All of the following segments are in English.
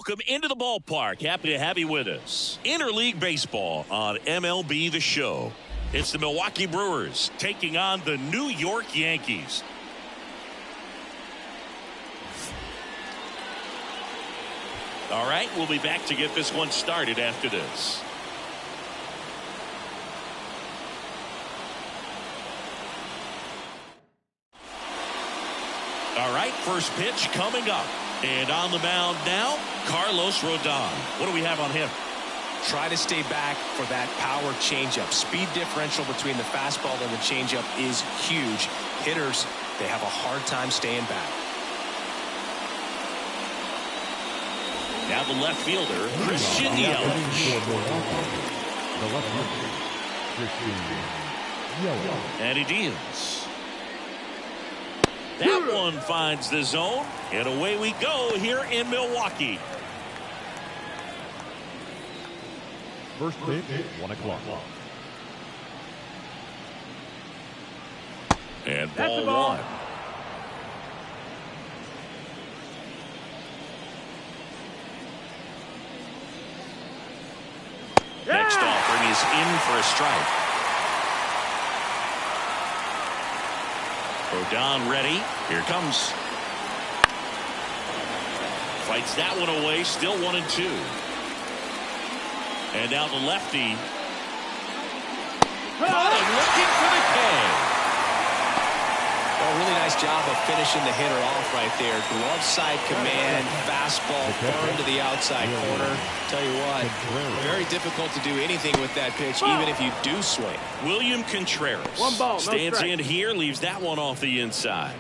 Welcome into the ballpark. Happy to have you with us. Interleague Baseball on MLB The Show. It's the Milwaukee Brewers taking on the New York Yankees. All right, we'll be back to get this one started after this. All right, first pitch coming up. And on the mound now, Carlos Rodon. What do we have on him? Try to stay back for that power changeup. Speed differential between the fastball and the changeup is huge. Hitters, they have a hard time staying back. Now the left fielder, Christian Yelich. And he deals. That one finds the zone, and away we go here in Milwaukee. First pitch, 1 o'clock. And ball one. Next offering is in for a strike. Rodon ready. Here comes. Fights that one away. Still 1-2. And now the lefty. Caught him looking for the K. Well, really nice job of finishing the hitter off right there. Glove side command, fastball burned to the outside corner. Tell you what, very difficult to do anything with that pitch, even if you do swing. William Contreras stands in here, leaves that one off the inside.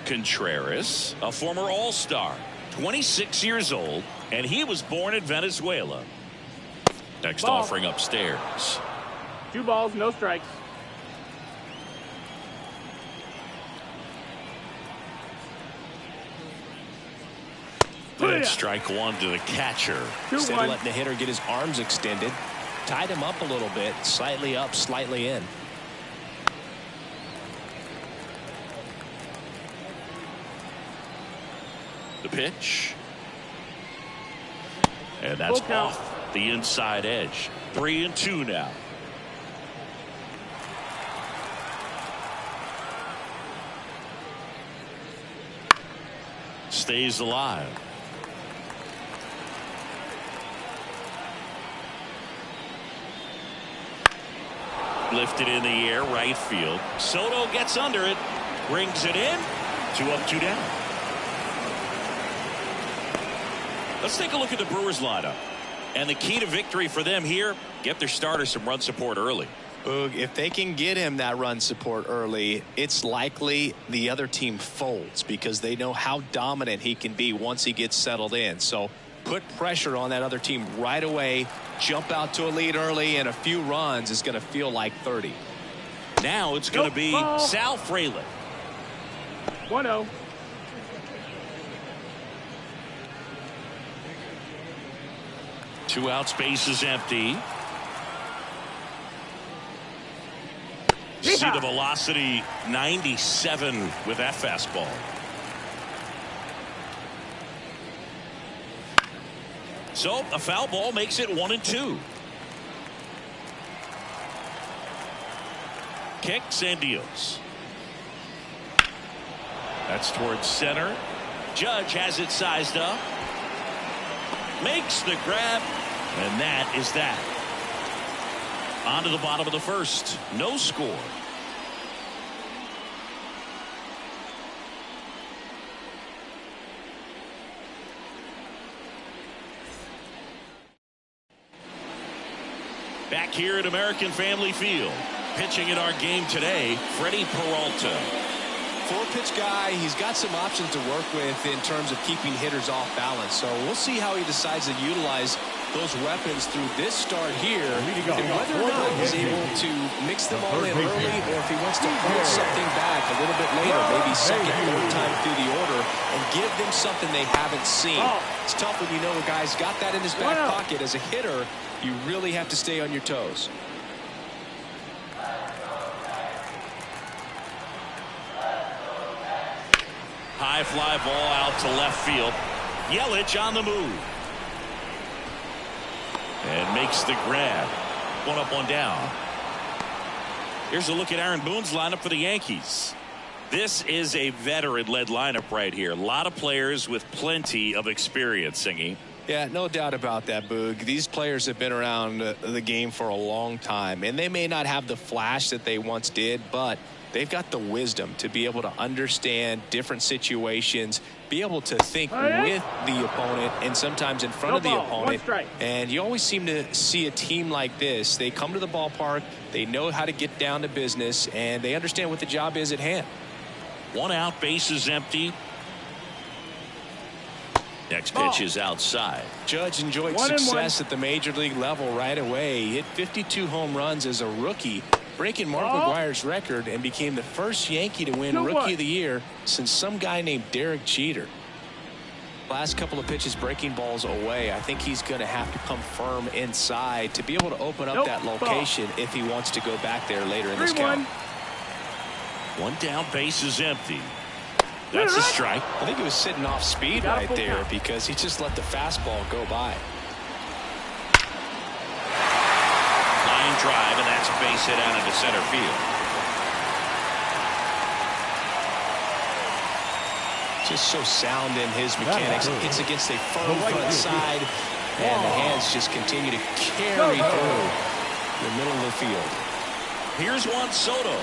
Contreras, a former All-Star, 26 years old, and he was born in Venezuela. Next offering upstairs. 2 balls, no strikes. And strike one to the catcher. Instead of letting the hitter get his arms extended, tied him up a little bit, slightly up, slightly in. The pitch. And that's off the inside edge. 3-2 now. Stays alive. Lifted in the air, right field. Soto gets under it, brings it in. 2 up, 2 down. Let's take a look at the Brewers lineup. And the key to victory for them here, get their starter some run support early. If they can get him that run support early, it's likely the other team folds because they know how dominant he can be once he gets settled in. So put pressure on that other team right away. Jump out to a lead early, and a few runs is going to feel like 30. Now it's going to be Sal Frelick. 1-0. Two outs, bases empty. See the velocity, 97 with that fastball. So a foul ball makes it 1-2. Kicks and deals. That's towards center. Judge has it sized up. Makes the grab. And that is that. On to the bottom of the first. No score. Back here at American Family Field. Pitching in our game today, Freddie Peralta. 4-pitch guy. He's got some options to work with in terms of keeping hitters off balance. So we'll see how he decides to utilize those weapons through this start here, and whether or not he's able to mix them all in early, or if he wants to hold something back a little bit later, maybe second, third time through the order, and give them something they haven't seen. It's tough when you know a guy's got that in his back pocket. As a hitter, you really have to stay on your toes. High fly ball out to left field. Yelich on the move. And makes the grab. One up, one down. Here's a look at Aaron Boone's lineup for the Yankees. This is a veteran-led lineup right here. A lot of players with plenty of experience, Singy. Yeah, no doubt about that, Boog. These players have been around the game for a long time, and they may not have the flash that they once did, but they've got the wisdom to be able to understand different situations, be able to think with the opponent and sometimes in front of the opponent. And you always seem to see a team like this. They come to the ballpark, they know how to get down to business, and they understand what the job is at hand. One out, bases empty. Next pitch is outside. Judge enjoyed success at the major league level right away. He hit 52 home runs as a rookie, breaking Mark McGwire's record, and became the first Yankee to win Rookie of the Year since some guy named Derek Jeter. Last couple of pitches breaking balls away. I think he's going to have to come firm inside to be able to open up that location if he wants to go back there later in this count. One down, base is empty. That's a strike. I think he was sitting off speed right there because he just let the fastball go by. Line drive, and that's a base hit out into center field. Just so sound in his mechanics. It's against a firm front side, and the hands just continue to carry through the middle of the field. Here's Juan Soto.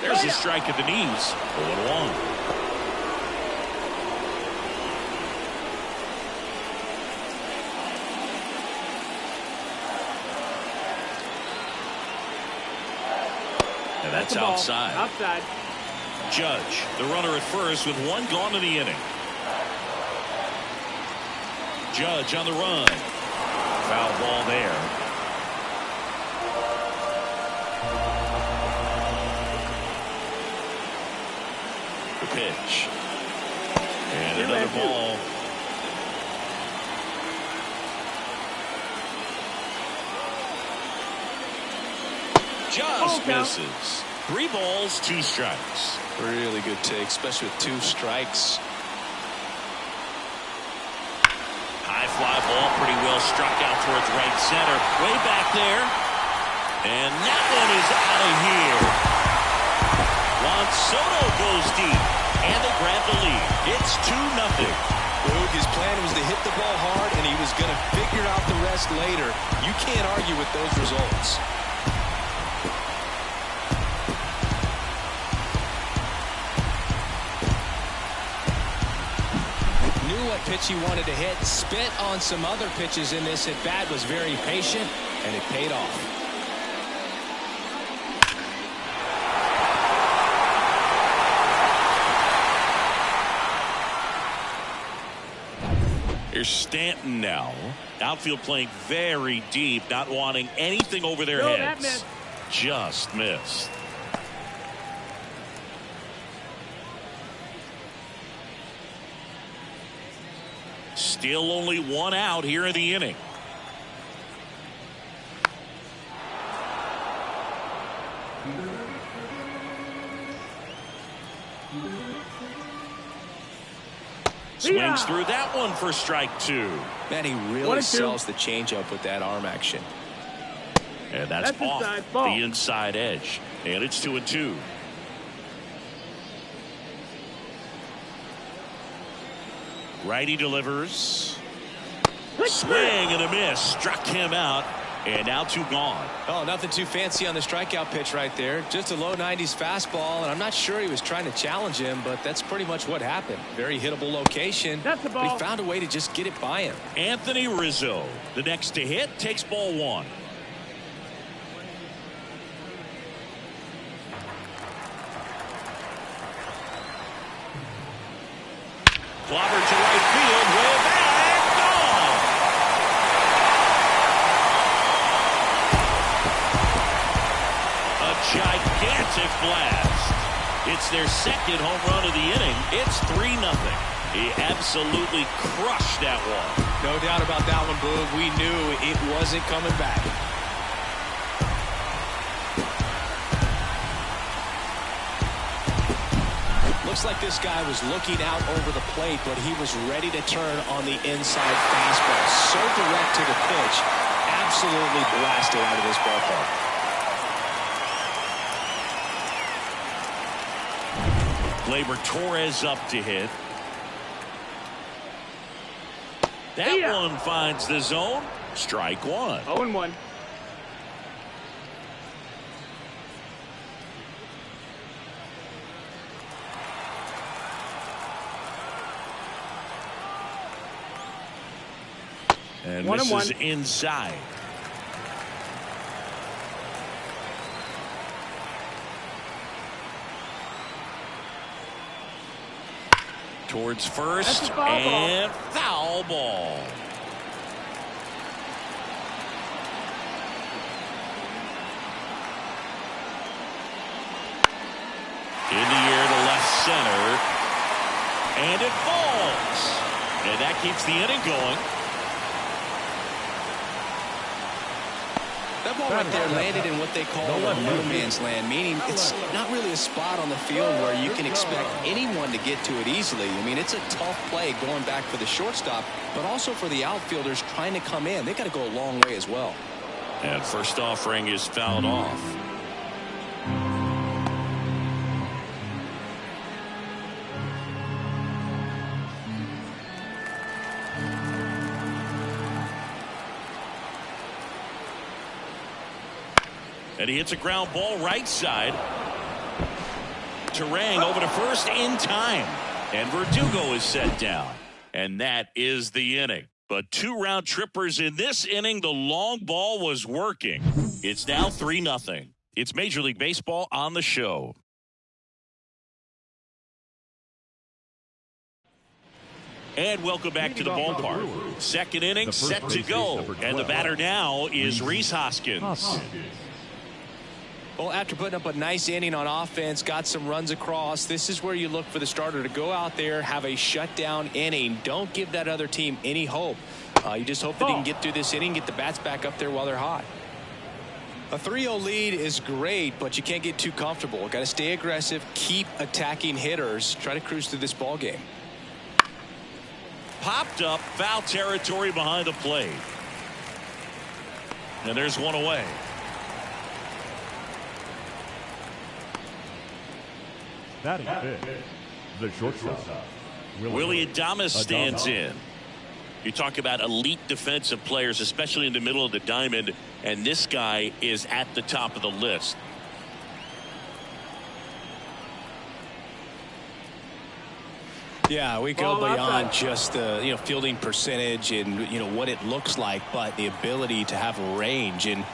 There's a strike at the knees. 0-1. And that's outside. Judge, the runner at first with one gone in the inning. Judge on the run. Foul ball there. Pitch. And another ball. Just misses. 3 balls, 2 strikes. Really good take, especially with 2 strikes. High fly ball, pretty well struck out towards right center. Way back there. And that one is out of here. Juan Soto goes deep, and they grab the lead. It's 2-0. His plan was to hit the ball hard, and he was going to figure out the rest later. You can't argue with those results. Knew what pitch he wanted to hit, spent on some other pitches in this at-bat, was very patient, and it paid off. Here's Stanton now. Outfield playing very deep, not wanting anything over their heads. Just missed. Still only 1 out here in the inning. Swings through that one for strike 2. Man, he really sells the changeup with that arm action. And that's off the inside edge. And it's 2-2. Righty delivers. Swing and a miss. Struck him out. And now 2 gone. Oh, nothing too fancy on the strikeout pitch right there. Just a low 90s fastball, and I'm not sure he was trying to challenge him, but that's pretty much what happened. Very hittable location, but he found a way to just get it by him. Anthony Rizzo, the next to hit, takes ball 1. Clobbered to right field, way back, gone. A gigantic blast. It's their second home run of the inning. It's 3-0. He absolutely crushed that one. No doubt about that one, Boog. We knew it wasn't coming back. Looks Looks like this guy was looking out over the plate, but he was ready to turn on the inside fastball. So direct to the pitch. Absolutely blasted out of this ballpark. Gleyber Torres up to hit. That one finds the zone. Strike one. 0-1. And this is inside. Towards first and foul ball. In the air to left center. And it falls. And that keeps the inning going. That ball right there landed in what they call no man's land, meaning it's not really a spot on the field where you can expect anyone to get to it easily. I mean, it's a tough play going back for the shortstop, but also for the outfielders trying to come in. They got to go a long way as well. And first offering is fouled off. And he hits a ground ball right side. Terang over to first in time. And Verdugo is set down. And that is the inning. But 2 round trippers in this inning. The long ball was working. It's now 3-0. It's Major League Baseball on the show. And welcome back to the ballpark. Second inning set to go. And the batter now is Rhys Hoskins. Well, after putting up a nice inning on offense, got some runs across, this is where you look for the starter to go out there, have a shutdown inning. Don't give that other team any hope. You just hope that he can get through this inning, get the bats back up there while they're hot. A 3-0 lead is great, but you can't get too comfortable. Got to stay aggressive, keep attacking hitters, try to cruise through this ball game. Popped up, foul territory behind the plate. And there's one away. Batting fifth, the shortstop, Willie Adames stands in. You talk about elite defensive players, especially in the middle of the diamond, and this guy is at the top of the list. Yeah, we go beyond just the fielding percentage and what it looks like, but the ability to have range and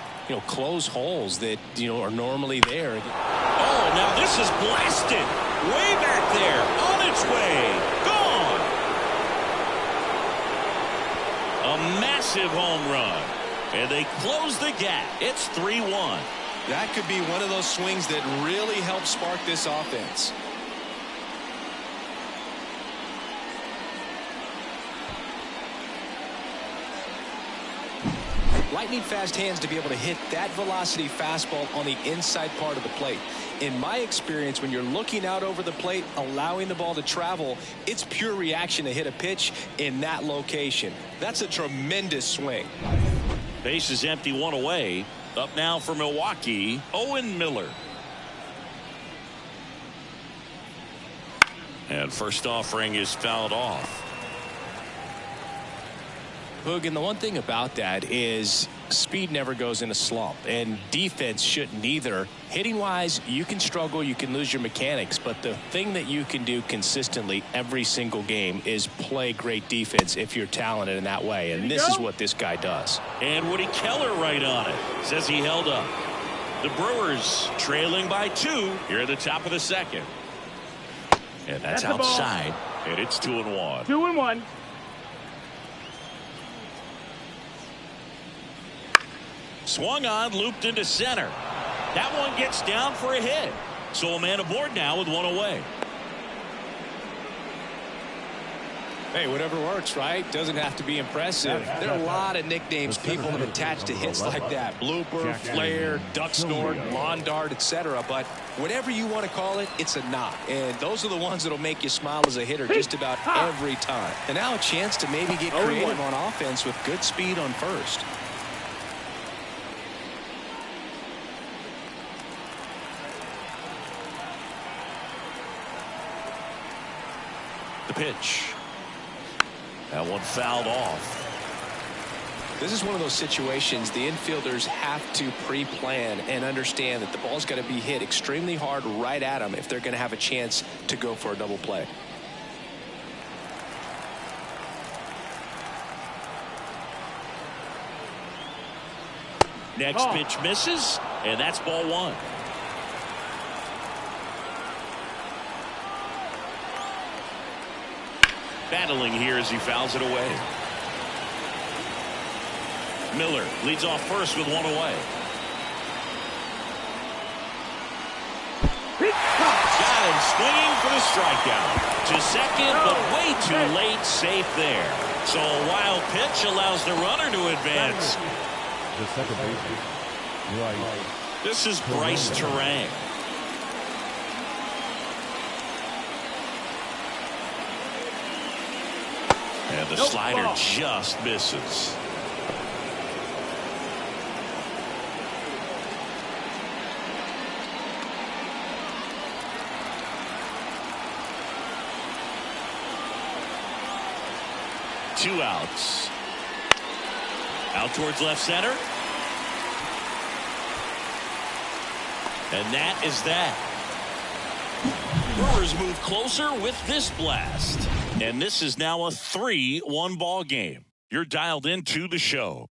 close holes that are normally there. Oh, now this is blasted way back there, on its way, gone. A massive home run, and they close the gap. It's 3-1. That could be one of those swings that really helps spark this offense. Lightning fast hands to be able to hit that velocity fastball on the inside part of the plate. In my experience, when you're looking out over the plate, allowing the ball to travel, it's pure reaction to hit a pitch in that location. That's a tremendous swing. Base is empty, 1 away. Up now for Milwaukee, Owen Miller. And first offering is fouled off. Hoog, and the one thing about that is speed never goes in a slump, and defense shouldn't either. Hitting wise, you can struggle, you can lose your mechanics, but the thing that you can do consistently every single game is play great defense if you're talented in that way, and this is what this guy does. And Woody Keller right on it. Says he held up. The Brewers trailing by 2 here at the top of the second. And that's outside, and it's 2-1. 2-1. Swung on, looped into center. That one gets down for a hit. So a man aboard now with 1 away. Hey, whatever works, right? Doesn't have to be impressive. There are a lot of nicknames people have attached to hits like that. Blooper, flare, duck snort, lawn dart, etc. But whatever you want to call it, it's a knock. And those are the ones that'll make you smile as a hitter just about every time. And now a chance to maybe get creative on offense with good speed on first. The pitch. That one fouled off. This is one of those situations the infielders have to pre-plan and understand that the ball's got to be hit extremely hard right at them if they're going to have a chance to go for a double play. Next pitch misses, and that's ball one. Battling here as he fouls it away. Miller leads off first with one away. Got him swinging for the strikeout. To second, but way too late, safe there. So a wild pitch allows the runner to advance. The second baseman, right. This is Bryce Terang. And the slider just misses. Two outs. Out towards left center. And that is that. Brewers move closer with this blast. And this is now a 3-1 ball game. You're dialed into the show.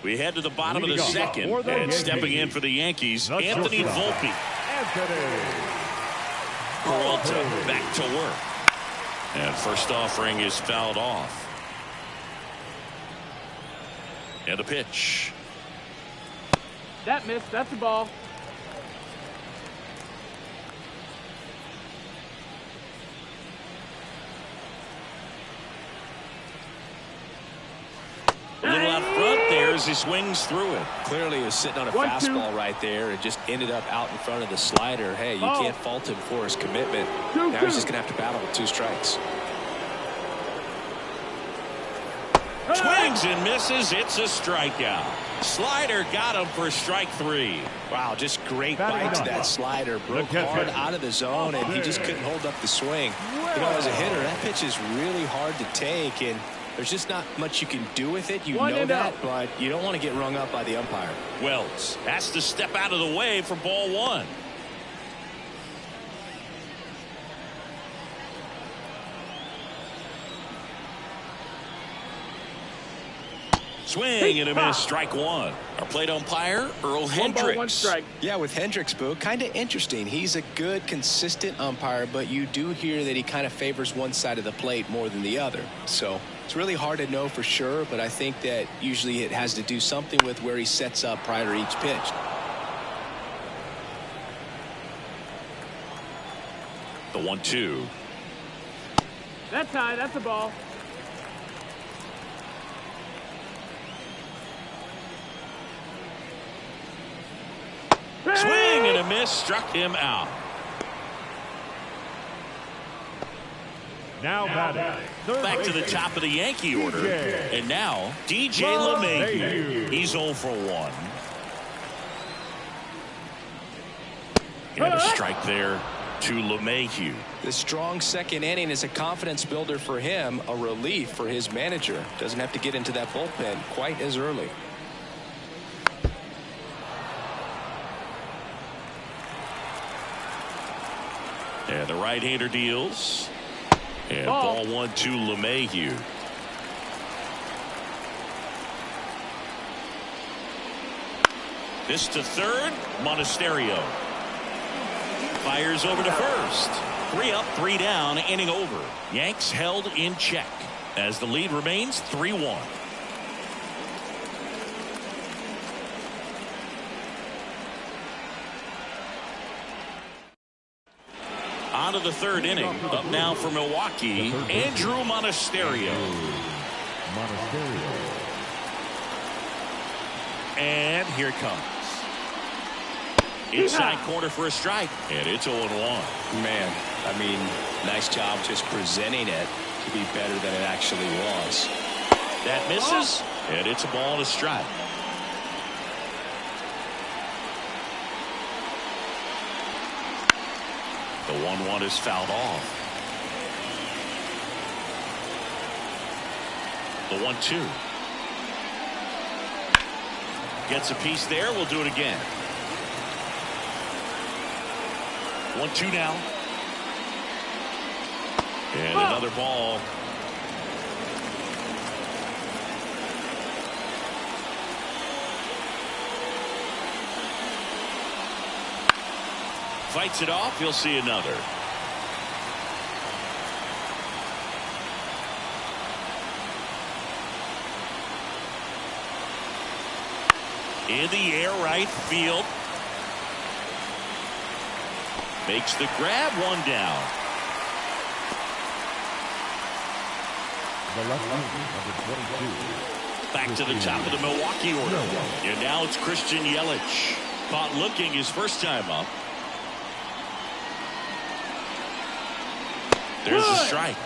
We head to the bottom of the second, and stepping in for the Yankees, Anthony Volpe. Peralta back to work. And first offering is fouled off. And a pitch. That missed. That's a ball. A little out front there as he swings through it. Clearly he was sitting on a fastball right there and just ended up out in front of the slider. Hey, you can't fault him for his commitment. Now he's just going to have to battle with 2 strikes. Swings and misses. It's a strikeout. Slider got him for strike 3. Wow, just great bite to that slider. Broke hard out of the zone, and he just couldn't hold up the swing. You know, as a hitter, that pitch is really hard to take, and there's just not much you can do with it. You know that, but you don't want to get rung up by the umpire. Wells has to step out of the way for ball 1. Swing and a miss, strike 1. Our plate umpire, Earl Hendricks. 1 ball, 1 strike. Yeah, with Hendricks, Boo, kind of interesting. He's a good, consistent umpire, but you do hear that he kind of favors one side of the plate more than the other. So it's really hard to know for sure, but I think that usually it has to do something with where he sets up prior to each pitch. The 1-2. That's high. That's a ball. Swing and a miss, struck him out. Now batting. Back to the top of the Yankee order. And now, DJ LeMahieu. He's 0 for 1. And a strike there to LeMahieu. The strong second inning is a confidence builder for him, a relief for his manager. Doesn't have to get into that bullpen quite as early. And the right-hander deals. And ball 1 to LeMahieu. This to third. Monasterio fires over to first. 3 up, 3 down, inning over. Yanks held in check as the lead remains 3-1. On to the third inning. Up now for Milwaukee, Andrew Monasterio. And here it comes. Inside corner for a strike, and it's 0-1. Man, I mean, nice job just presenting it to be better than it actually was. That misses, and it's a ball and a strike. The 1-1 is fouled off. The 1-2. Gets a piece there. We'll do it again. 1-2 now. And another ball. Fights it off. He'll see another. In the air, right field. Makes the grab, 1 down. The left number 22. Back to the top of the Milwaukee order. And now it's Christian Yelich. Caught looking his first time up. There's a strike.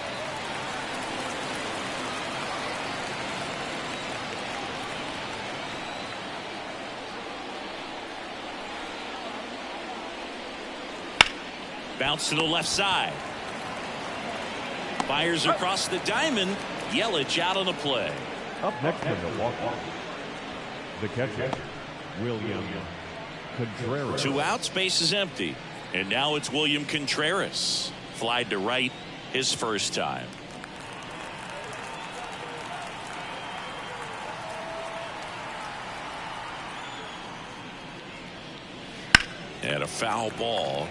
Bounce to the left side. Fires across the diamond. Yelich out on the play. Up next to Milwaukee, the catcher, William Contreras. 2 outs, base is empty. And now it's William Contreras. Flied to right his first time. And a foul ball.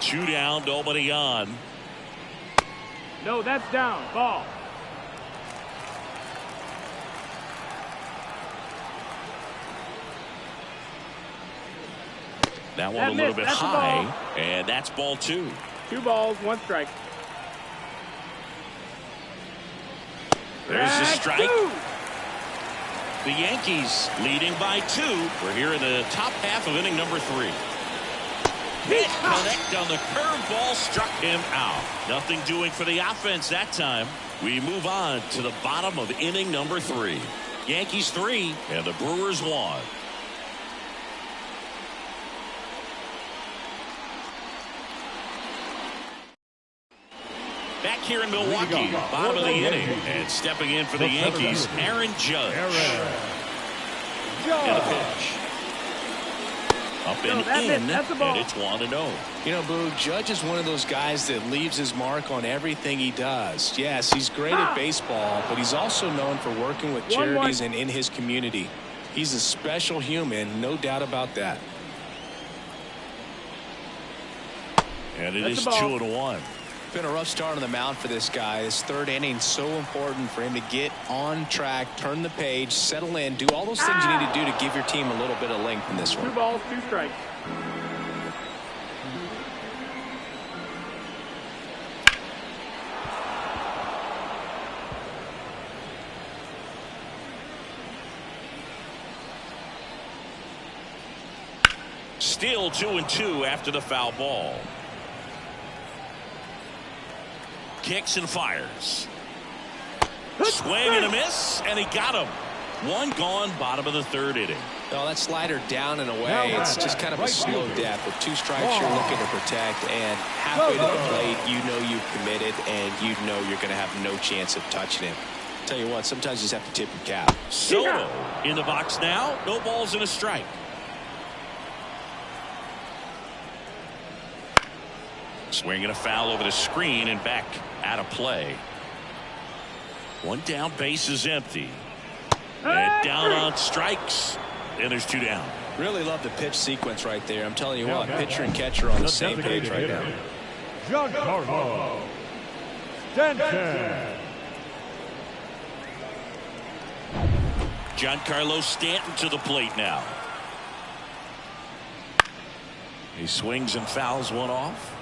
Two down, nobody on. No, that's down. Ball. That one a little bit high, and that's ball 2. 2 balls, 1 strike. There's the strike. The Yankees leading by 2. We're here in the top half of inning number 3. Hit connect on the curveball, struck him out. Nothing doing for the offense that time. We move on to the bottom of inning number 3. Yankees 3 and the Brewers 1. Back here in Milwaukee, bottom of the inning, and stepping in for the Yankees, Aaron Judge. And a pitch. Up and in, and it's 1-0. You know, Boo, Judge is one of those guys that leaves his mark on everything he does. Yes, he's great at baseball, but he's also known for working with charities and in his community. He's a special human, no doubt about that. And it is 2-1. Been a rough start on the mound for this guy. This third inning so important for him to get on track, turn the page, settle in, do all those things you need to do to give your team a little bit of length in this one. 2 balls, 2 strikes. Still 2-2 after the foul ball. Kicks and fires. Swing and a miss, and he got him. 1 gone, bottom of the 3rd inning. Well, that slider down and away, it's just kind of a slow death. With 2 strikes, you're looking to protect, and halfway to the plate, you know you've committed, and you know you're going to have no chance of touching him. Tell you what, sometimes you just have to tip your cap. Soto in the box now. No balls and a strike. Swinging a foul over the screen and back out of play. 1 down, base is empty. And down on strikes. And there's 2 down. Really love the pitch sequence right there. I'm telling you what, pitcher and catcher are on the same page right now. Giancarlo Stanton. Giancarlo Stanton to the plate now. He swings and fouls one off.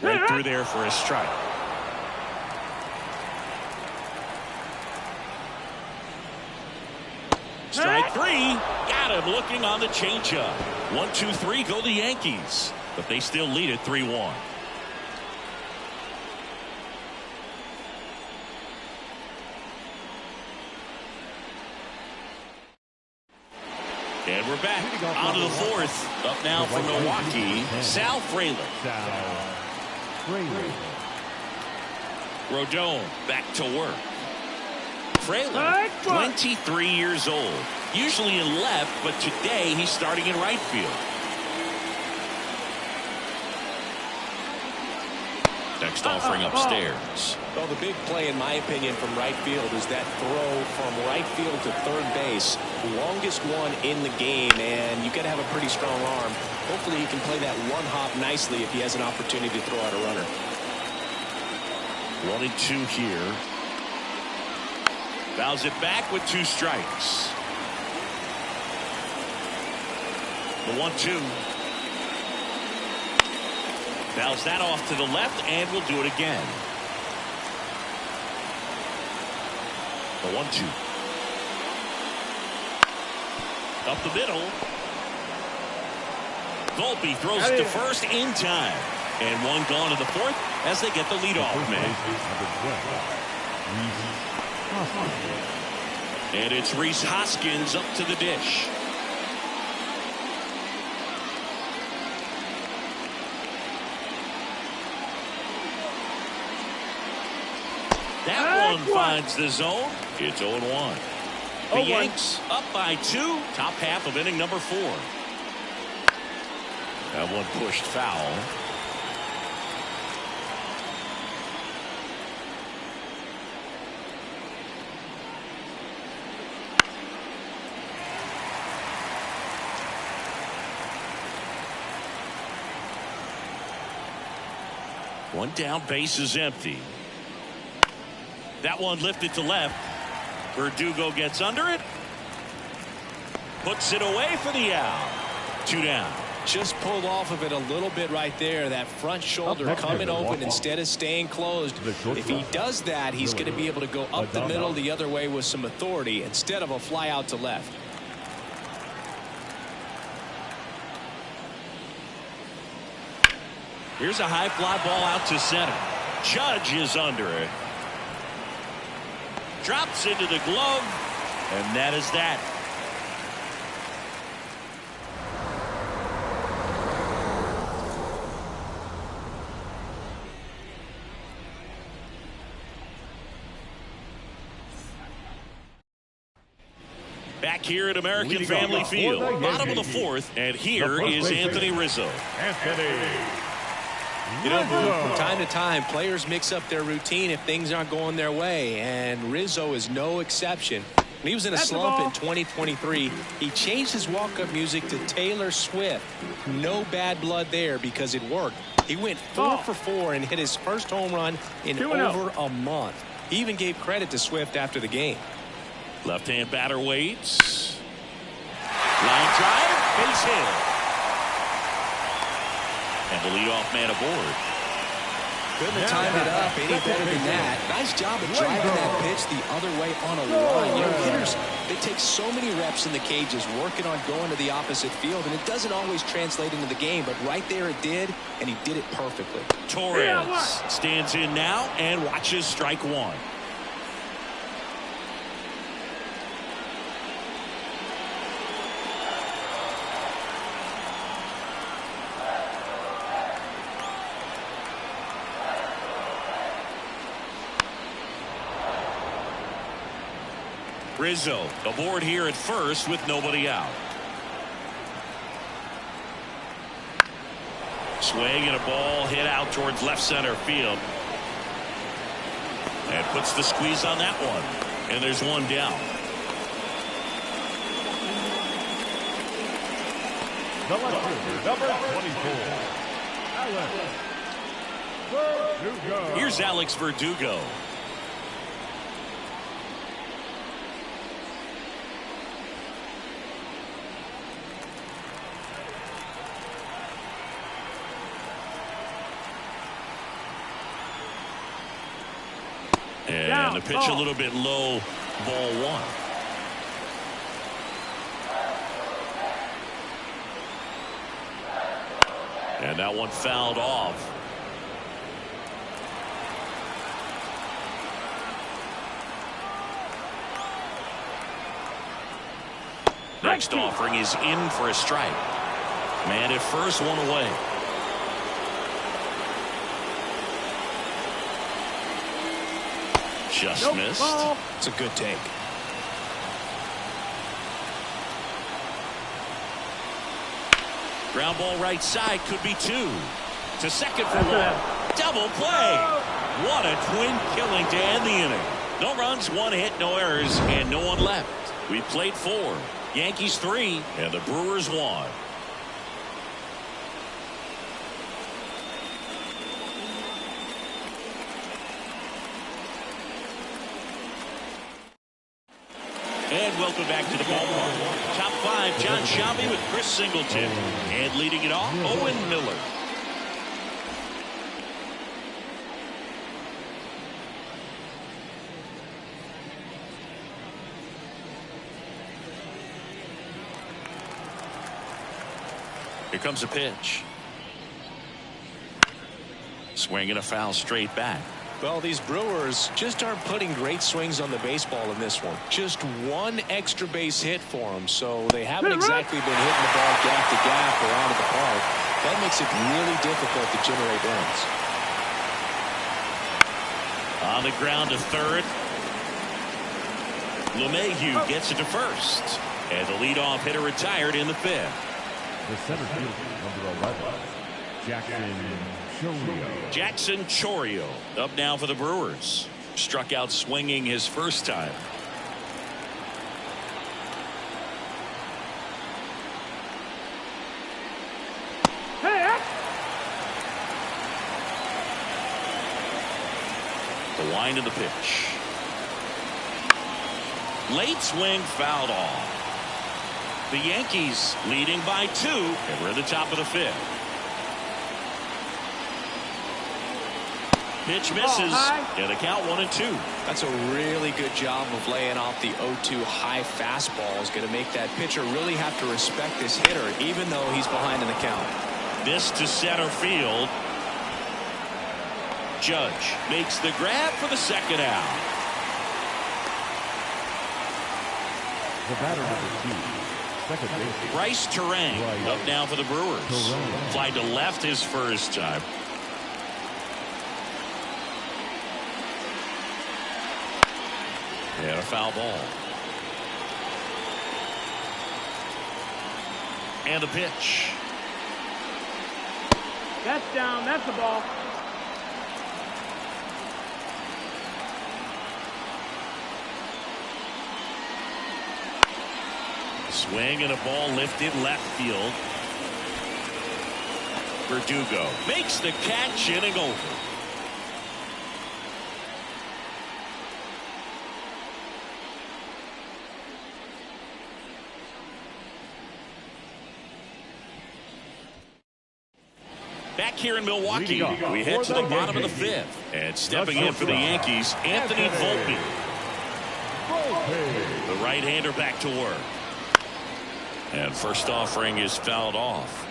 Right through there for a strike. Strike three. Got him looking on the changeup. 1-2-3 go the Yankees. But they still lead it 3-1. And we're back on to the fourth. Up now for Milwaukee, Sal Frelick. Rodon back to work. Frelick, 23 years old. Usually in left, but today he's starting in right field. Next offering upstairs. Well, the big play, in my opinion, from right field is that throw from right field to third base. Longest one in the game, and you've got to have a pretty strong arm. Hopefully he can play that one hop nicely if he has an opportunity to throw out a runner. 1-2 here. Fouls it back with 2 strikes. The 1-2. Fouls that off to the left, and we'll do it again. The 1-2. Up the middle. Volpe throws it to first in time. And one gone in the fourth as they get the leadoff man. And it's Rhys Hoskins up to the dish. That one finds the zone. It's 0-1. The Yanks up by 2. Top half of inning number 4. That one pushed foul. One down, base is empty. That one lifted to left. Verdugo gets under it. Puts it away for the out. 2 down. Just pulled off of it a little bit right there. That front shoulder coming open instead of staying closed. If he does that, he's going to be able to go up the middle the other way with some authority instead of a fly out to left. Here's a high fly ball out to center. Judge is under it. Drops into the glove, and that is that. Back here at American Family Field, bottom of the fourth, and here is Anthony Rizzo. You know, from time to time, players mix up their routine if things aren't going their way, and Rizzo is no exception. When he was in a slump in 2023, he changed his walk-up music to Taylor Swift. No bad blood there because it worked. He went 4 for 4 and hit his first home run in over a month. He even gave credit to Swift after the game. Left-hand batter waits. Line drive, base hit. And the leadoff man aboard. Couldn't have timed it up any better than that. Nice job of driving that pitch the other way on a line. You know, hitters, they take so many reps in the cages working on going to the opposite field, and it doesn't always translate into the game, but right there it did, and he did it perfectly. Torres stands in now and watches strike 1. Rizzo aboard here at first with nobody out. Swing and a ball hit out towards left center field. And puts the squeeze on that one. And there's one down. Number 24. Alex Verdugo. Here's Alex Verdugo. And the pitch a little bit low, ball one. And that one fouled off. Next offering is in for a strike. Man at first, one away. Just missed. It's a good take. Ground ball right side, could be two. To second for one. Double play. What a twin killing to end the inning. No runs, one hit, no errors, and no one left. We played 4. Yankees 3, and the Brewers 1. And welcome back to the ballpark. Top 5, John Shelby with Chris Singleton. And leading it off, Owen Miller. Here comes a pitch. Swing and a foul straight back. Well, these Brewers just aren't putting great swings on the baseball in this one. Just one extra base hit for them, so they haven't exactly been hitting the ball gap to gap or out of the park. That makes it really difficult to generate runs. On the ground to third. LeMahieu gets it to first. And the leadoff hitter retired in the 5th. The center fielder, number 11, Jackson Chorio. Jackson Chorio up now for the Brewers. Struck out swinging his first time. The wind of the pitch. Late swing fouled off. The Yankees leading by 2, and we're at the top of the 5th. Pitch misses, and the count 1-2. That's a really good job of laying off the 0-2 high fastball. Is going to make that pitcher really have to respect this hitter, even though he's behind in the count. This to center field. Judge makes the grab for the second out. The batter number 2. Second base. Bryce Terang up now for the Brewers. Fly to left his first time. And a foul ball. And the pitch. That's down. That's the ball. Swing and a ball lifted left field. Verdugo makes the catch, inning over. Back here in Milwaukee, we head to the bottom of the 5th. And stepping in for the Yankees, Anthony Volpe. The right-hander back to work. And first offering is fouled off.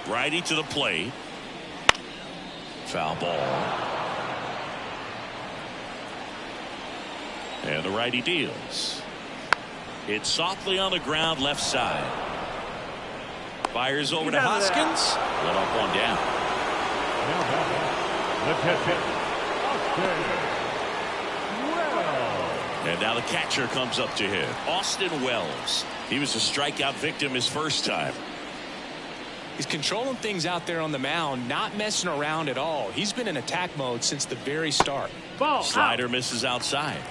Righty to the plate. Foul ball. And the righty deals. It's softly on the ground left side. Fires over to Hoskins. Let up one down. And now the catcher comes up to hit. Austin Wells. He was a strikeout victim his first time. He's controlling things out there on the mound, not messing around at all. He's been in attack mode since the very start. Ball. Slider Out. misses outside.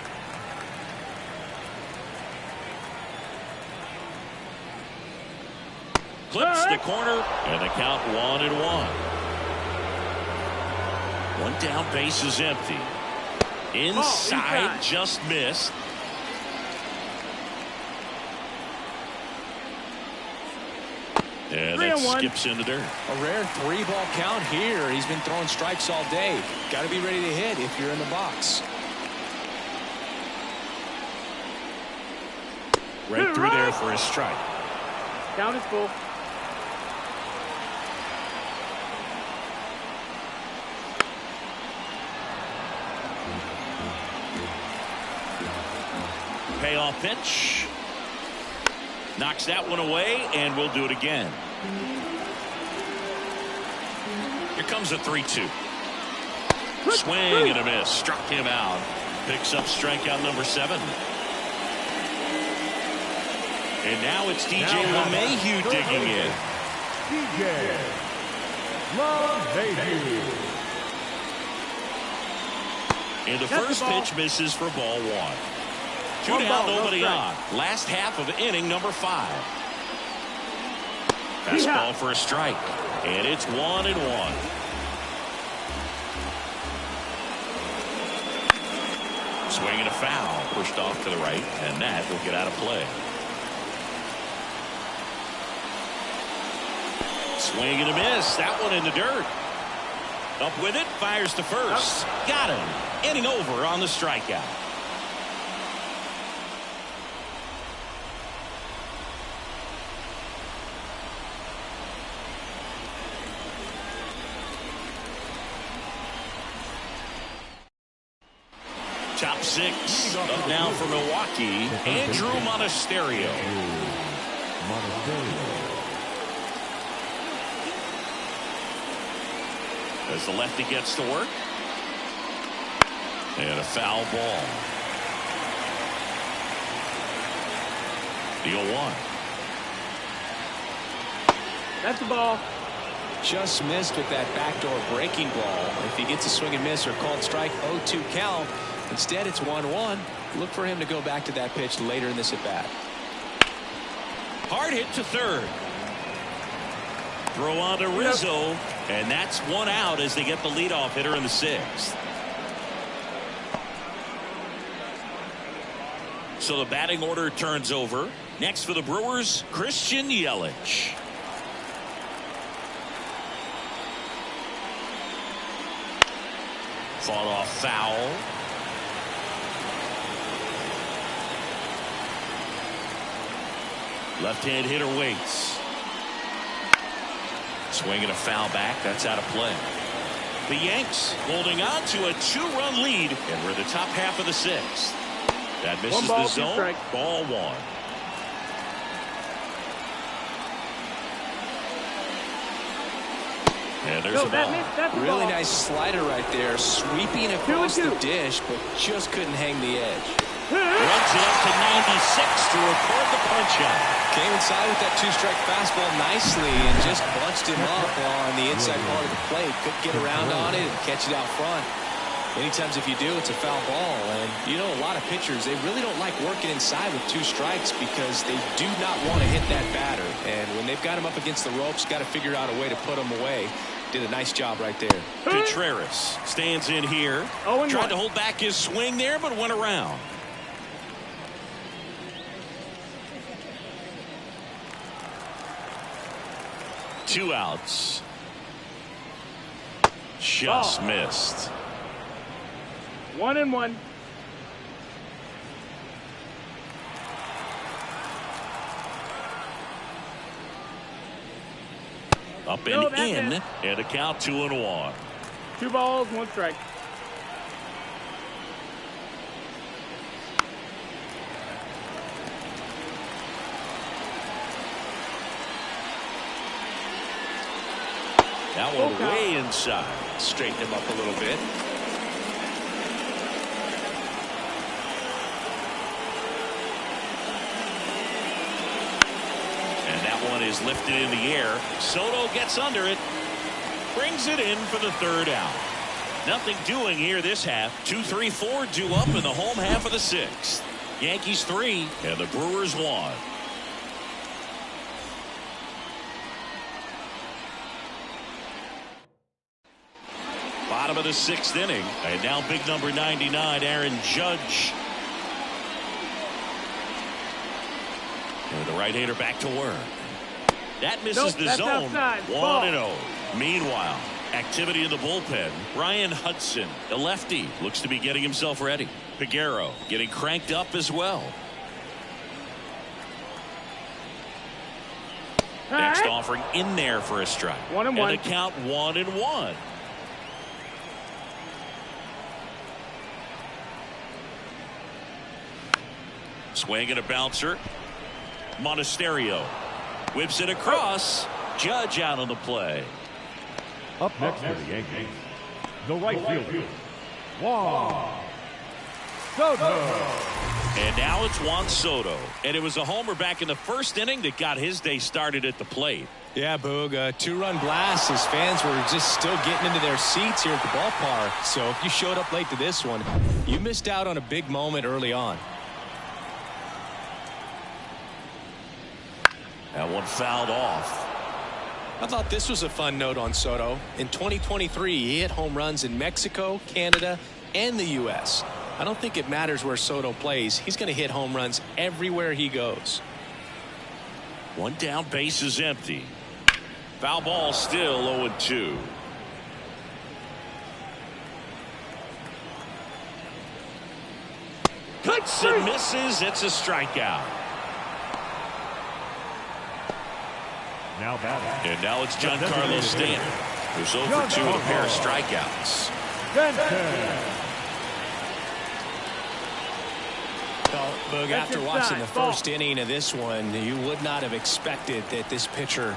Clips the corner, and the count 1-1. One down, base is empty. Inside, just missed. And that skips in the dirt. A rare 3-ball count here. He's been throwing strikes all day. Got to be ready to hit if you're in the box. Right through there for a strike. Count is full. Payoff pitch. Knocks that one away, and we'll do it again. Here comes a 3-2. Swing and a miss. Struck him out. Picks up strikeout number 7. And now it's DJ LeMahieu digging in. DJ LeMahieu. And the first pitch misses for ball 1. 2 down, nobody on. Last half of inning number 5. Fastball for a strike. And it's 1-1. Swing and a foul. Pushed off to the right, and that will get out of play. Swing and a miss. That one in the dirt. Up with it. Fires to first. Got him. Inning over on the strikeout. Top 6 up now for Milwaukee, Andrew Monasterio. As the lefty gets to work. And a foul ball. The 0-1. That's the ball. Just missed with that backdoor breaking ball. If he gets a swing and miss or called strike, 0-2 count. Instead, it's 1-1. Look for him to go back to that pitch later in this at bat. Hard hit to third. Throw on to Rizzo, and that's 1 out as they get the leadoff hitter in the 6th. So the batting order turns over. Next for the Brewers, Christian Yelich. Fought off foul. Left-hand hitter waits. Swinging a foul back. That's out of play. The Yanks holding on to a 2-run lead, and we're in the top half of the 6th. That misses the zone. Ball 1. And there's a ball. Really nice slider right there. Sweeping across the dish, but just couldn't hang the edge. Runs it up to 96 to record the punch out. Came inside with that 2-strike fastball nicely and just bunched him up on the inside part of the plate. Couldn't get around on it and catch it out front. Many times if you do, it's a foul ball. And you know, a lot of pitchers, they really don't like working inside with 2 strikes because they do not want to hit that batter. And when they've got him up against the ropes, got to figure out a way to put him away. Did a nice job right there. Contreras stands in here. Tried to hold back his swing there, but went around. Two outs. Just missed. 1-1. Up and in, and a count 2-1. 2 balls, 1 strike. That one way inside. Straighten him up a little bit. And that one is lifted in the air. Soto gets under it. Brings it in for the third out. Nothing doing here this half. 2-3-4 due up in the home half of the sixth. Yankees 3 and the Brewers 1. Bottom of the sixth inning. And now big number 99, Aaron Judge. And the right-hander back to work. That misses the zone. Outside. 1-0. Meanwhile, activity in the bullpen. Ryan Hudson, the lefty, looks to be getting himself ready. Figueroa getting cranked up as well. Next offering in there for a strike. 1-1. And a count 1-1. Swing and a bouncer. Monasterio whips it across. Judge out on the play. Up next for the Yankees, the right fielder, Juan Soto. And now it's Juan Soto. And it was a homer back in the first inning that got his day started at the plate. Yeah, Boog, a two-run blast. His fans were just still getting into their seats here at the ballpark. So if you showed up late to this one, you missed out on a big moment early on. That one fouled off. I thought this was a fun note on Soto. In 2023, he hit home runs in Mexico, Canada, and the U.S. I don't think it matters where Soto plays. He's going to hit home runs everywhere he goes. One down, base is empty. Foul ball, still 0-2. Cuts and misses. It's a strikeout. Now batting. And now it's Giancarlo Stanton, who's 0 for 2 with a pair of strikeouts. Well, Boog, after watching the first inning of this one, you would not have expected that this pitcher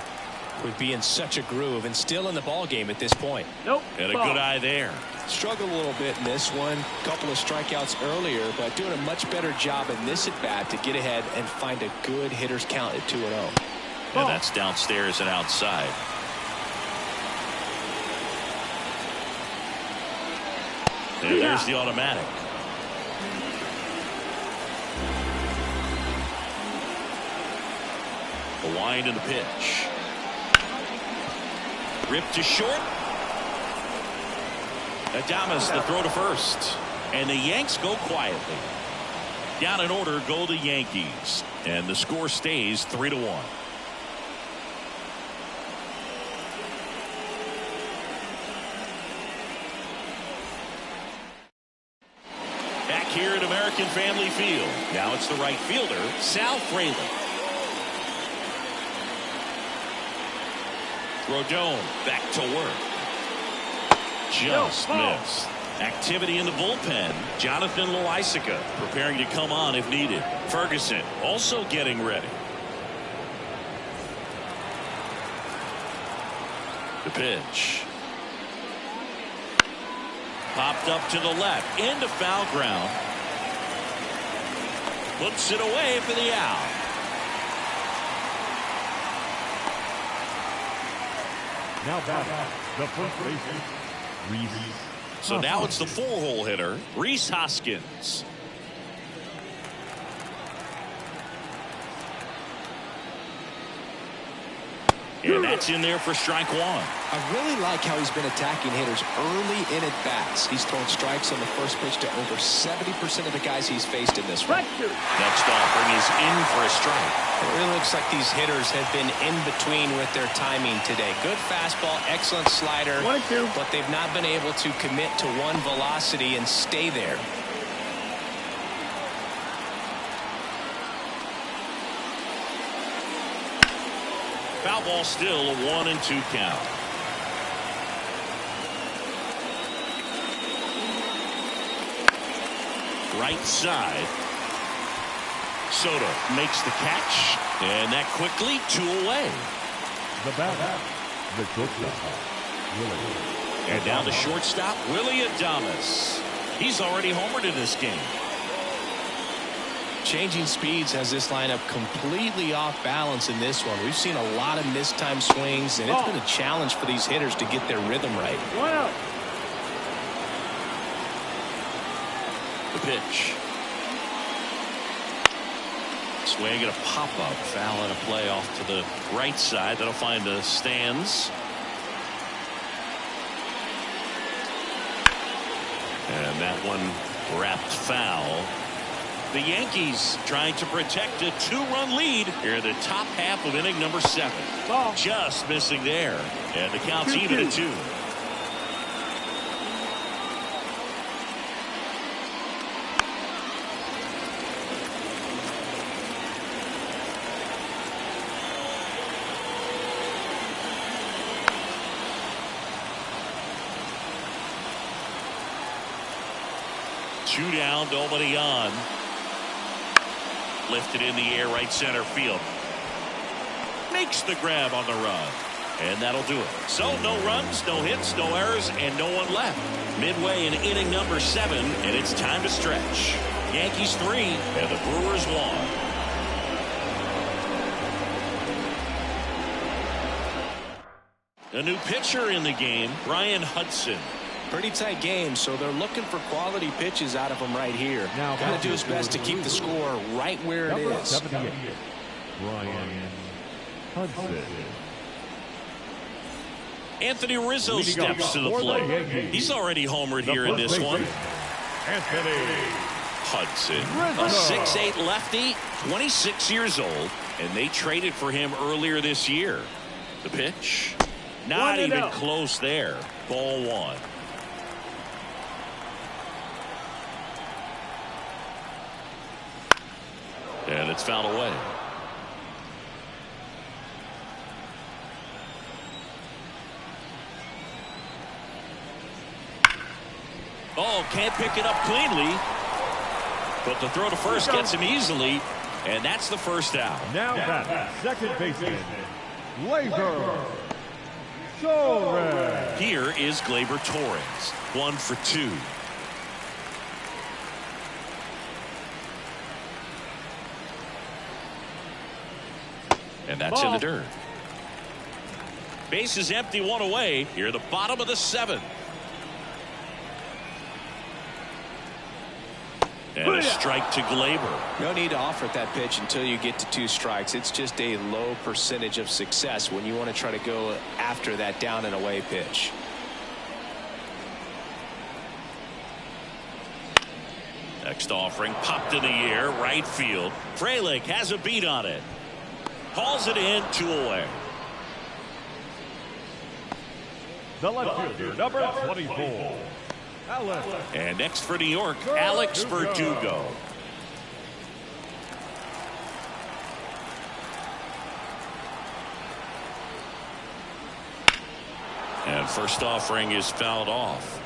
would be in such a groove and still in the ball game at this point. Nope. And a good eye there. Struggled a little bit in this one. Couple of strikeouts earlier, but doing a much better job in this at bat to get ahead and find a good hitter's count at 2-0. And that's downstairs and outside. And there's the automatic. The wind and the pitch. Ripped to short. Adames the throw to first. And the Yanks go quietly. Down in order go the Yankees. And the score stays 3-1. Here at American Family Field. Now it's the right fielder, Sal Fraley. Rodon back to work. Just missed. Activity in the bullpen. Jonathan Loaisiga preparing to come on if needed. Ferguson also getting ready. The pitch. Popped up to the left into foul ground. Puts it away for the out. Now batting, the first baseman, Reese. So now it's the 4-hole hitter, Rhys Hoskins. And that's in there for strike one. I really like how he's been attacking hitters early in at bats. He's thrown strikes on the first pitch to over 70% of the guys he's faced in this one. Next offering is in for a strike. It really looks like these hitters have been in between with their timing today. Good fastball, excellent slider, 1-2. but they've not been able to commit to one velocity and stay there. Foul ball, still a 1-2 count. Right side. Soto makes the catch, and that quickly 2 away. The batter, the shortstop, Willie. And down the shortstop, Willie Adames. He's already homered in this game. changing speeds has this lineup completely off balance in this one. We've seen a lot of mistimed swings, and it's been a challenge for these hitters to get their rhythm right. 1-0. The pitch. Swing and a pop-up. Foul and a play off to the right side. That'll find the stands. And that one wrapped foul. The Yankees trying to protect a 2-run lead here in the top half of inning number 7. Ball. Just missing there. And the count's even at 2. Two down, nobody on. Lifted in the air, right center field. Makes the grab on the run. And that'll do it. So no runs, no hits, no errors, and no one left. Midway in inning number 7, and it's time to stretch. Yankees 3 and the Brewers 1. A new pitcher in the game, Brian Hudson. Pretty tight game, so they're looking for quality pitches out of him right here. Now, got to do his best to keep the score right where it Number is. 78, Brian Hudson. Anthony Rizzo steps to the plate. He's already homered here in this one. Anthony Hudson, a 6'8" lefty, 26 years old, and they traded for him earlier this year. The pitch, not even close there. Ball 1. And it's fouled away. Oh, can't pick it up cleanly. But the throw to first gets him easily. And that's the first out. Now back, second baseman, Gleyber Torres. Here is Gleyber Torres. 1 for 2. And that's in the dirt. Base is empty, 1 away. Here at the bottom of the 7th. And a strike to Gleyber. No need to offer at that pitch until you get to 2 strikes. It's just a low percentage of success when you want to try to go after that down and away pitch. Next offering popped in the air, right field. Frelick has a beat on it. Hauls it in, 2 away. The left fielder, number 24. And next for New York, Alex Verdugo. And first offering is fouled off.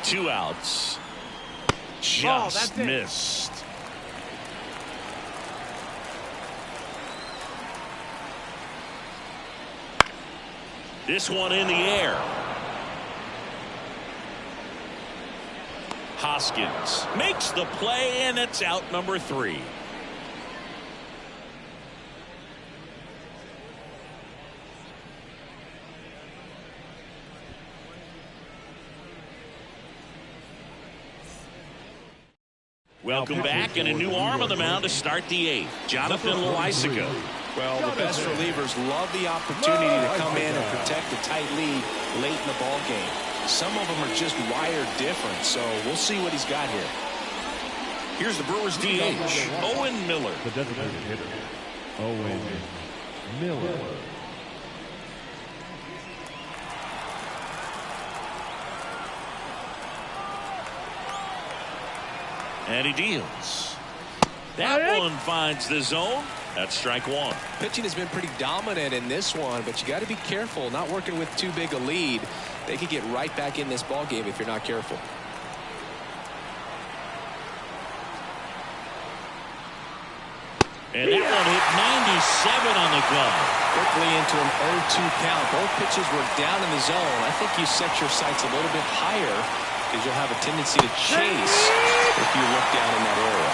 Two outs. Just missed. This one in the air. Hoskins makes the play, and it's out number 3. Welcome back, and a new arm on the mound to start the 8th. Jonathan Loaisiga. Well, the best relievers love the opportunity to come in and protect a tight lead late in the ball game. Some of them are just wired different, so we'll see what he's got here. Here's the Brewers DH, Owen Miller. The designated hitter, Owen Miller. And he deals. That one finds the zone. That's strike 1. Pitching has been pretty dominant in this one, but you got to be careful not working with too big a lead. They could get right back in this ball game if you're not careful. And that one hit 97 on the glove. Quickly into an 0-2 count. Both pitches were down in the zone. I think you set your sights a little bit higher because you'll have a tendency to chase if you look down in that area.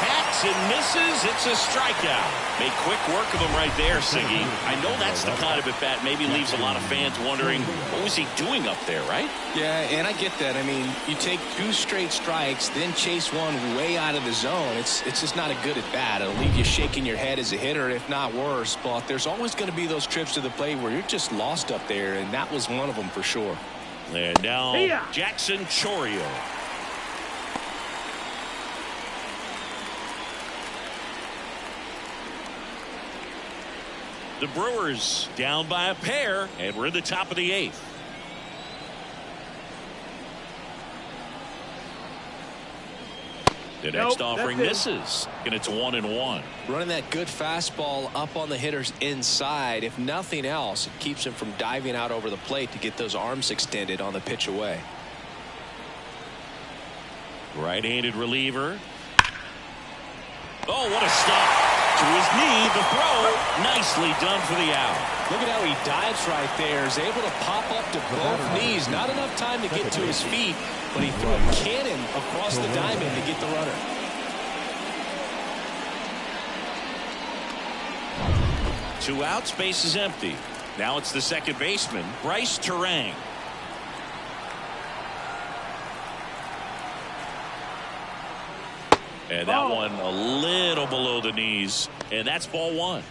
Hacks and misses. It's a strikeout. Make quick work of him right there, Siggy. I know that's the kind of at bat maybe leaves a lot of fans wondering, what was he doing up there, right? Yeah, and I get that. I mean, you take 2 straight strikes, then chase one way out of the zone. It's just not a good at bat. It'll leave you shaking your head as a hitter, if not worse. But there's always going to be those trips to the plate where you're just lost up there, and that was one of them for sure. And now Jackson Chourio. The Brewers down by a pair, and we're in the top of the 8th. The next offering misses, and it's 1-1. Running that good fastball up on the hitter's inside. If nothing else, it keeps him from diving out over the plate to get those arms extended on the pitch away. Right-handed reliever. Oh, what a stop. To his knee, the throw. Nicely done for the out. Look at how he dives right there. Is able to pop up to both knees. Not enough time to get to his feet, but he threw a cannon across the diamond to get the runner. Two outs, base is empty. Now it's the second baseman, Bryce Terang. And that one a little below the knees, and that's ball 1.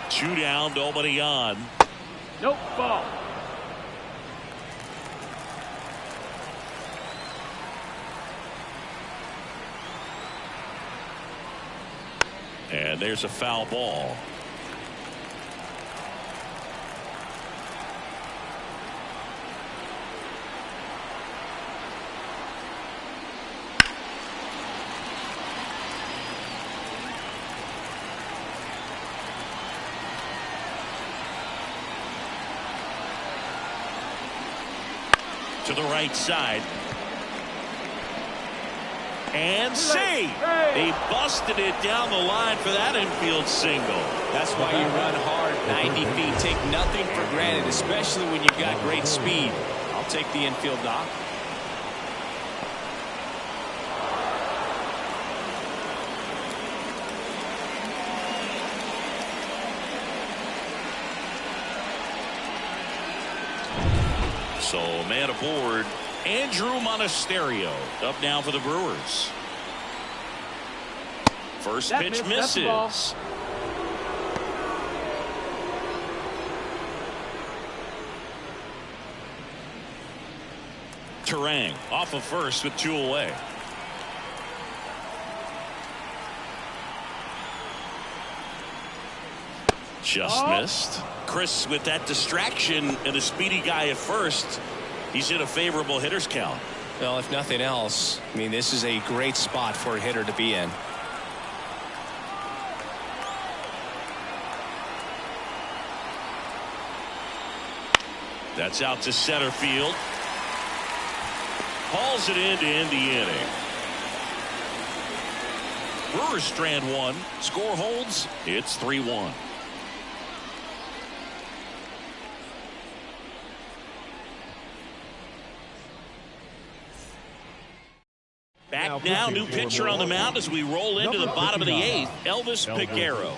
Two down, nobody on. Nope, ball. And there's a foul ball. To the right side. And see, he busted it down the line for that infield single. That's why you run hard 90 feet. Take nothing for granted, especially when you've got great speed. I'll take the infield knock. So man aboard, Andrew Monasterio up now for the Brewers. First pitch misses. Terang off of first with 2 away. Just missed. Chris, with that distraction and a speedy guy at first, he's in a favorable hitter's count. Well, if nothing else, I mean, this is a great spot for a hitter to be in. That's out to center field. Hauls it in to end the inning. Brewers strand 1. Score holds. It's 3-1. Back now, new pitcher on the mound as we roll into the bottom of the 8th, Elvis Peguero.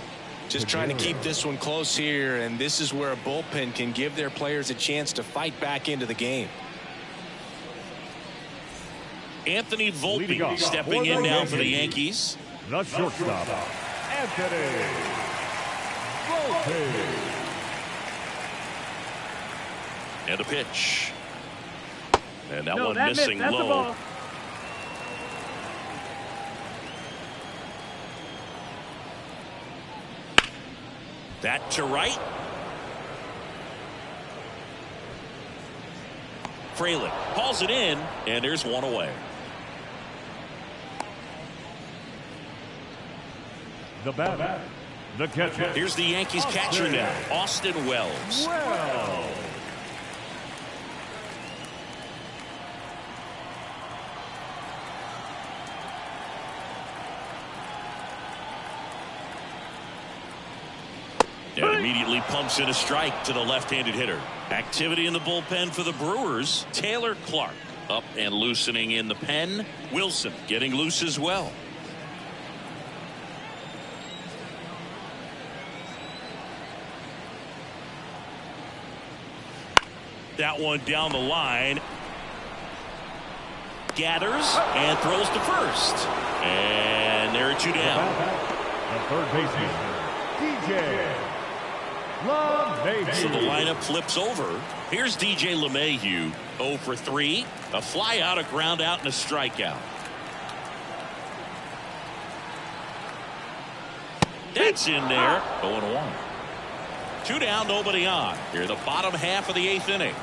Just trying to keep this one close here, and this is where a bullpen can give their players a chance to fight back into the game. Anthony Volpe stepping in now for the Yankees. The shortstop, Anthony Volpe. And a pitch. And that one missing low. That to right. Fraley hauls it in, and there's 1 away. The batter, the catcher. Here's the Yankees catcher now, Austin Wells. And immediately pumps in a strike to the left-handed hitter. Activity in the bullpen for the Brewers. Taylor Clark up and loosening in the pen. Wilson getting loose as well. That one down the line. Gathers and throws to first. And there are two down. The third baseman, DJ LeMahieu. So the lineup flips over. Here's DJ LeMahieu. 0 for 3. A fly out, a ground out, and a strikeout. That's in there. 0-1. 2 down, nobody on. Here, the bottom half of the 8th inning.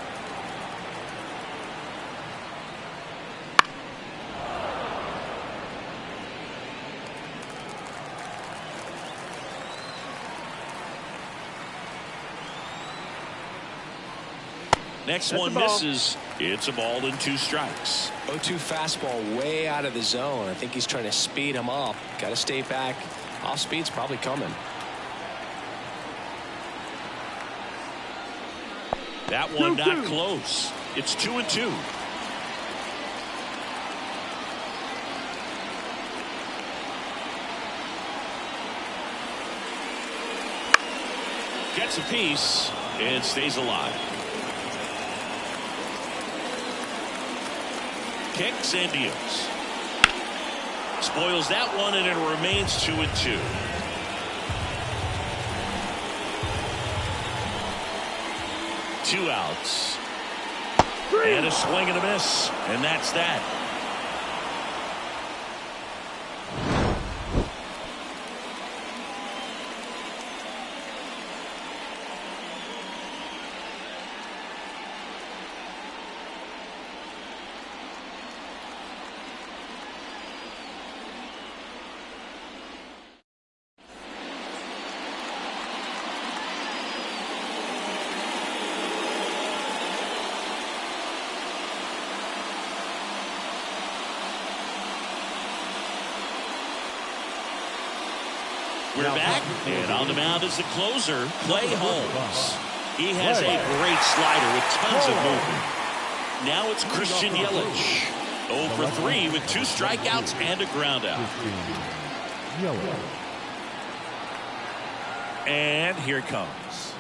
Next one misses. It's a ball and 2 strikes. 0-2 fastball way out of the zone. I think he's trying to speed him up. Got to stay back. Off speed's probably coming. That one not close. It's 2-2. Gets a piece and stays alive. Kicks and deals. Spoils that one, and it remains 2-2. Two outs. And a swing and a miss. And that's that. We're back, and on the mound is the closer, Clay Holmes. He has a great slider with tons of movement. Now it's Christian Yelich. 0 for 3 with 2 strikeouts and a ground out. And here it comes.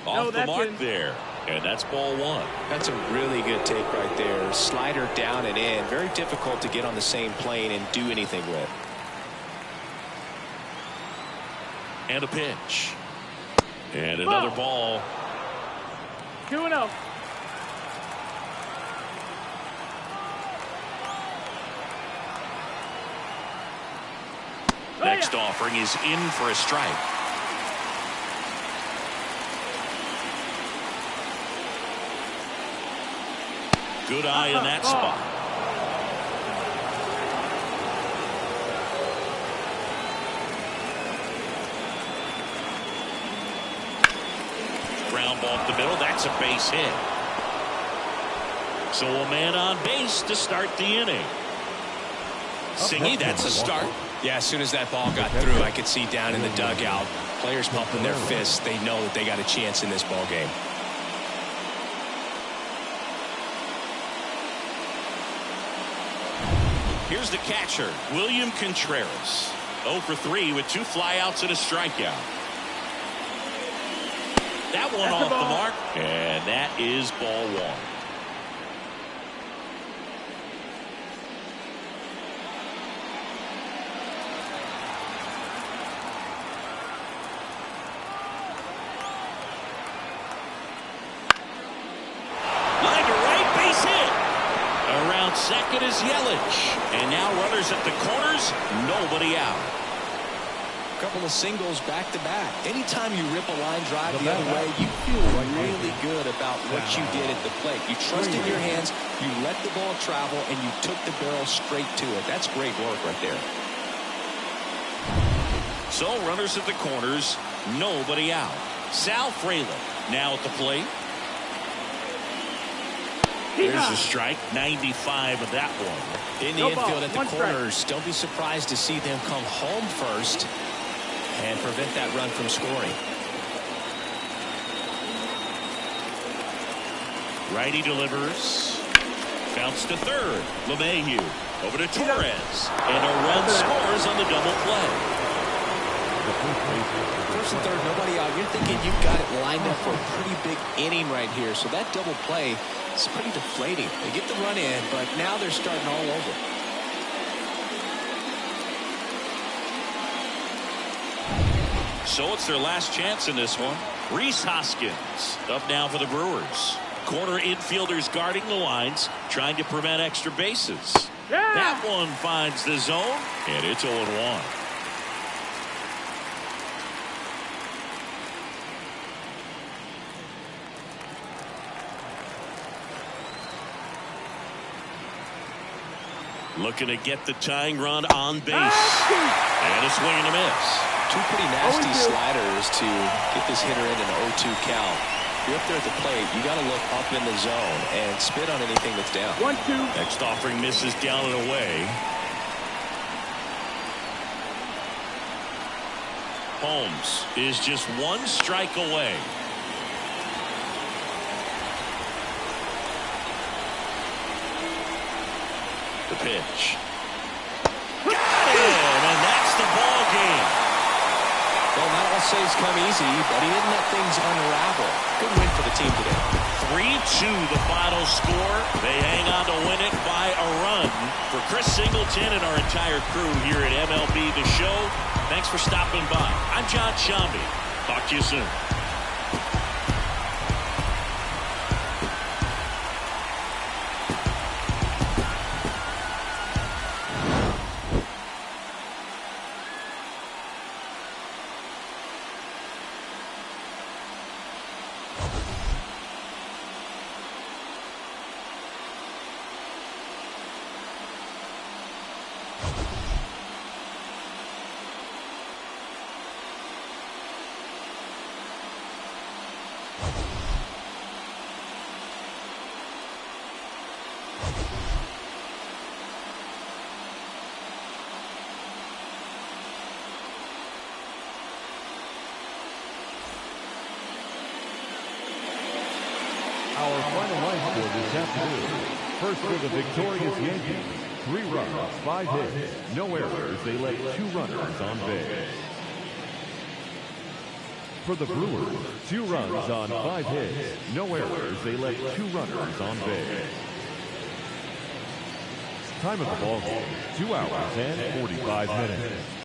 Off the mark there. And that's ball 1. That's a really good take right there. Slider down and in. Very difficult to get on the same plane and do anything with. And a pitch. And another ball. 2-0. Next offering is in for a strike. Good eye in that spot. Ground ball up the middle. That's a base hit. So a man on base to start the inning. Singy, that's a start. Yeah, as soon as that ball got through, I could see down in the dugout, players pumping their fists. They know that they got a chance in this ball game. Here's the catcher, William Contreras. 0 for 3 with 2 flyouts and a strikeout. That one off the mark, and that is ball 1. Line to right, base hit. Around second is Yelich, and now runners at the corners, nobody out. Couple of singles back to back. Anytime you rip a line drive the other way, you feel really good about what you did at the plate. You trusted your hands, you let the ball travel, and you took the barrel straight to it. That's great work right there. So runners at the corners, nobody out. Sal Frelick now at the plate. There's a strike, 95 of that one. In the infield at the corners, don't be surprised to see them come home first and prevent that run from scoring. Righty delivers. Bounce to third. LeMahieu over to Torres. And a run scores on the double play. First and third, nobody out. You're thinking you've got it lined up for a pretty big inning right here. So that double play is pretty deflating. They get the run in, but now they're starting all over. So it's their last chance in this one. Rhys Hoskins up now for the Brewers. Corner infielders guarding the lines, trying to prevent extra bases. Yeah. That one finds the zone, and it's 0-1. Looking to get the tying run on base. And a swing and a miss. Two pretty nasty sliders to get this hitter in an 0-2 count. If you're up there at the plate, you got to look up in the zone and spit on anything that's down. 1-2. Next offering misses down and away. Holmes is just one strike away. The pitch. Got him, and that's the ball game. Well, not all saves come easy, but he didn't let things unravel. Good win for the team today. 3-2 the final score. They hang on to win it by a run. For Chris Singleton and our entire crew here at MLB The Show, thanks for stopping by. I'm John Shambi. Talk to you soon. Our final line score this afternoon. First for the victorious Yankees. 3 runs, 5 hits, no errors. They left 2 runners on base. For the Brewers, 2 runs on 5 hits, no errors. They left 2 runners on base. Time of the ball game, 2 hours and 45 minutes.